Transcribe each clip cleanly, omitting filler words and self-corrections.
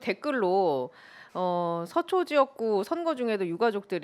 댓글로 서초 지역구 선거 중에도 유가족도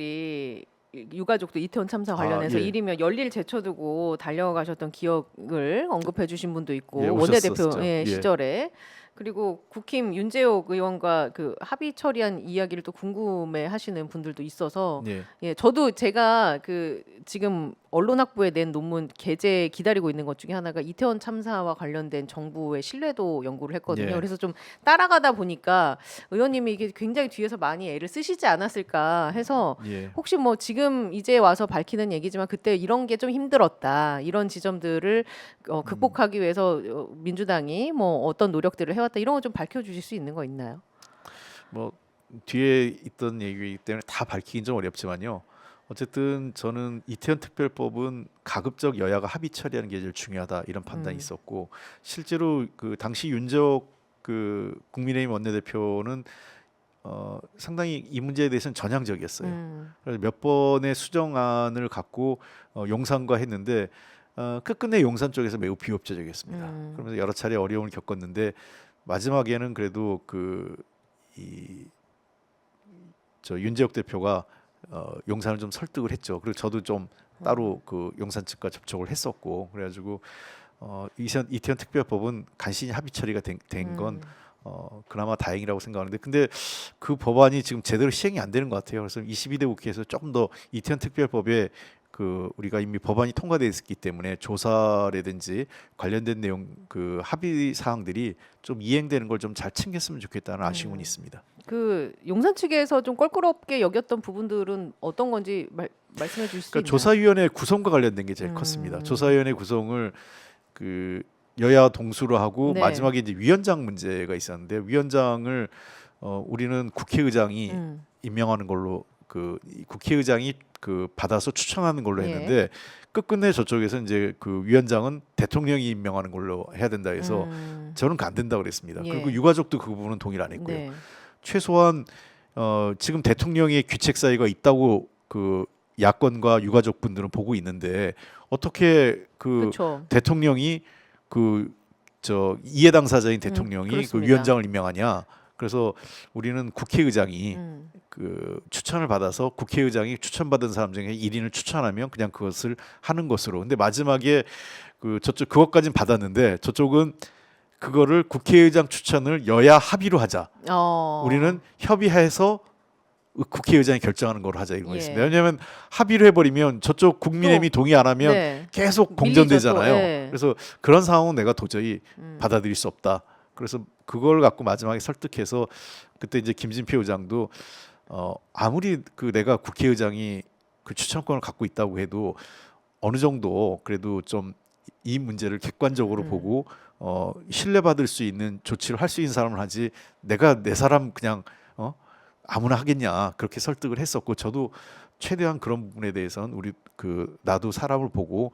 이태원 참사 관련해서 예. 일이면 열일 제쳐두고 달려가셨던 기억을 언급해 주신 분도 있고 예, 원내대표 오셨었죠. 예. 시절에 그리고 국힘 윤재옥 의원과 그 합의 처리한 이야기를 또 궁금해 하시는 분들도 있어서 예. 예, 저도 제가 그 지금 언론학부에 낸 논문 게재 기다리고 있는 것 중에 하나가 이태원 참사와 관련된 정부의 신뢰도 연구를 했거든요. 예. 그래서 좀 따라가다 보니까 의원님이 이게 굉장히 뒤에서 많이 애를 쓰시지 않았을까 해서 예. 혹시 뭐 지금 이제 와서 밝히는 얘기지만 그때 이런 게 좀 힘들었다 이런 지점들을 극복하기 위해서 민주당이 뭐 어떤 노력들을 해왔다 이런 거 좀 밝혀주실 수 있는 거 있나요? 뭐 뒤에 있던 얘기이기 때문에 다 밝히긴 좀 어렵지만요. 어쨌든 저는 이태원 특별법은 가급적 여야가 합의 처리하는 게 제일 중요하다 이런 판단이 있었고 실제로 그 당시 윤재옥 그 국민의힘 원내대표는 상당히 이 문제에 대해서는 전향적이었어요. 그래서 몇 번의 수정안을 갖고 용산과 했는데 끝끝내 용산 쪽에서 매우 비협조적이었습니다. 그러면서 여러 차례 어려움을 겪었는데 마지막에는 그래도 저 윤재옥 대표가 용산을 좀 설득을 했죠. 그리고 저도 좀 따로 그 용산 측과 접촉을 했었고 그래가지고 이태원 특별법은 간신히 합의 처리가 된 건 그나마 다행이라고 생각하는데 근데 그 법안이 지금 제대로 시행이 안 되는 것 같아요. 그래서 22대 국회에서 조금 더 이태원 특별법에 그 우리가 이미 법안이 통과돼 있기 때문에 조사라든지 관련된 내용 그 합의 사항들이 좀 이행되는 걸 좀 잘 챙겼으면 좋겠다는 아쉬움은 있습니다. 그 용산 측에서 좀 껄끄럽게 여겼던 부분들은 어떤 건지 말씀해 주실 수 그러니까 있나요? 조사위원회 구성과 관련된 게 제일 컸습니다. 조사위원회 구성을 그 여야 동수로 하고 네. 마지막에 이제 위원장 문제가 있었는데 위원장을 우리는 국회의장이 임명하는 걸로 그 국회의장이 그 받아서 추천하는 걸로 했는데 끝끝내 저쪽에서 이제 그 위원장은 대통령이 임명하는 걸로 해야 된다 해서 저는 안 된다 그랬습니다. 예. 그리고 유가족도 그 부분은 동의를 안 했고요. 네. 최소한 지금 대통령의 귀책 사유가 있다고 그 야권과 유가족 분들은 보고 있는데 어떻게 그 그쵸. 대통령이 그 저 이해 당사자인 대통령이 그 그렇습니다. 위원장을 임명하냐? 그래서 우리는 국회의장이 음. 그 추천을 받아서 국회의장이 추천받은 사람 중에 1인을 추천하면 그냥 그것을 하는 것으로. 근데 마지막에 그 저쪽 그것까진 받았는데 저쪽은 그거를 국회의장 추천을 여야 합의로 하자. 우리는 협의해서 국회의장이 결정하는 걸로 하자 이런 거였습니다. 예. 왜냐하면 합의를 해버리면 저쪽 국민의힘이 동의 안 하면 네. 계속 밀리죠, 공전되잖아요. 또. 예. 그래서 그런 상황은 내가 도저히 받아들일 수 없다. 그래서 그걸 갖고 마지막에 설득해서 그때 이제 김진표 의장도 아무리 그 내가 국회의장이 그 추천권을 갖고 있다고 해도 어느 정도 그래도 좀 이 문제를 객관적으로 보고 신뢰받을 수 있는 조치를 할 수 있는 사람을 하지 내가 내 사람 그냥 아무나 하겠냐 그렇게 설득을 했었고 저도 최대한 그런 부분에 대해서는 우리 그 나도 사람을 보고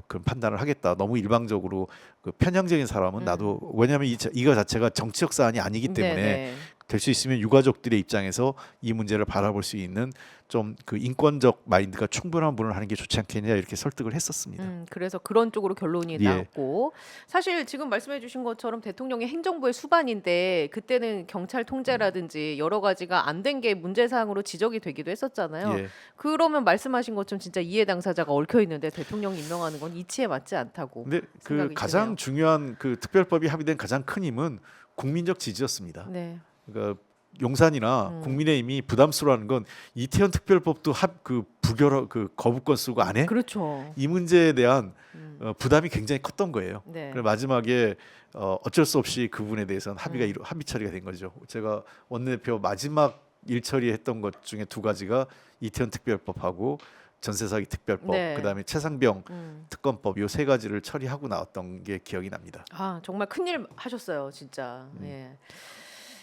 그런 판단을 하겠다. 너무 일방적으로 그 편향적인 사람은 나도 왜냐하면 이거 자체가 정치적 사안이 아니기 때문에 네네. 될 수 있으면 유가족들의 입장에서 이 문제를 바라볼 수 있는 좀 그 인권적 마인드가 충분한 분을 하는 게 좋지 않겠냐 이렇게 설득을 했었습니다. 그래서 그런 쪽으로 결론이 예. 났고 사실 지금 말씀해주신 것처럼 대통령의 행정부의 수반인데 그때는 경찰 통제라든지 여러 가지가 안 된 게 문제사항으로 지적이 되기도 했었잖아요. 예. 그러면 말씀하신 것처럼 진짜 이해 당사자가 얽혀 있는데 대통령이 임명하는 건 이치에 맞지 않다고. 근데 그 생각이 가장 드네요. 중요한 그 특별법이 합의된 가장 큰 힘은 국민적 지지였습니다. 네. 그러니까 용산이나 국민의힘이 부담스러워하는 건 이태원 특별법도 그 거부권 쓰고 안 해? 그렇죠. 이 문제에 대한 부담이 굉장히 컸던 거예요. 네. 그래서 마지막에 어쩔 수 없이 그 부분에 대해서는 합의 처리가 된 거죠. 제가 원내대표 마지막 일 처리했던 것 중에 두 가지가 이태원 특별법하고 전세사기 특별법, 네. 그다음에 최상병 특검법 요 세 가지를 처리하고 나왔던 게 기억이 납니다. 아 정말 큰일 하셨어요, 진짜. 예.